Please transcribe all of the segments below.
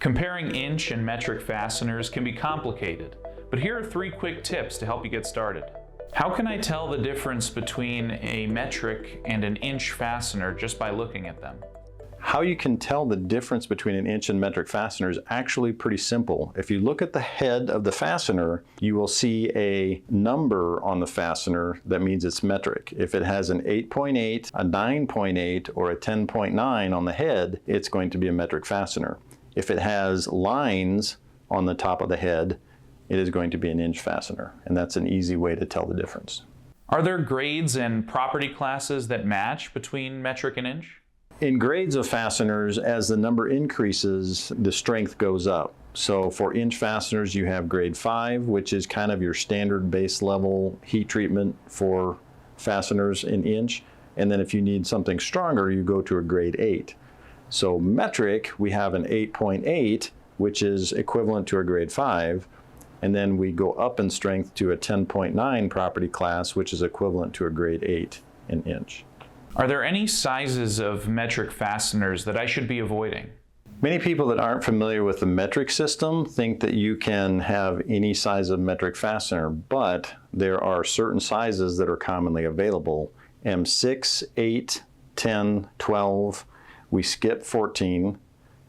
Comparing inch and metric fasteners can be complicated, but here are 3 quick tips to help you get started. How can I tell the difference between a metric and an inch fastener just by looking at them? How you can tell the difference between an inch and metric fastener is actually pretty simple. If you look at the head of the fastener, you will see a number on the fastener that means it's metric. If it has an 8.8, a 9.8, or a 10.9 on the head, it's going to be a metric fastener. If it has lines on the top of the head, it is going to be an inch fastener, and that's an easy way to tell the difference. Are there grades and property classes that match between metric and inch? In grades of fasteners, as the number increases, the strength goes up. So for inch fasteners, you have grade 5, which is kind of your standard base level heat treatment for fasteners in inch. And then if you need something stronger, you go to a grade 8. So metric, we have an 8.8, which is equivalent to a grade 5. And then we go up in strength to a 10.9 property class, which is equivalent to a grade 8 in inch. Are there any sizes of metric fasteners that I should be avoiding? Many people that aren't familiar with the metric system think that you can have any size of metric fastener, but there are certain sizes that are commonly available. M6, 8, 10, 12, we skip 14,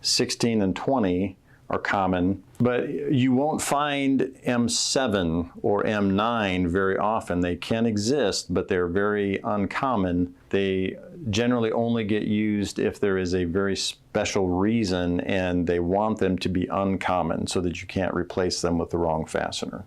16 and 20 are common, but you won't find M7 or M9 very often. They can exist, but they're very uncommon. They generally only get used if there is a very special reason and they want them to be uncommon so that you can't replace them with the wrong fastener.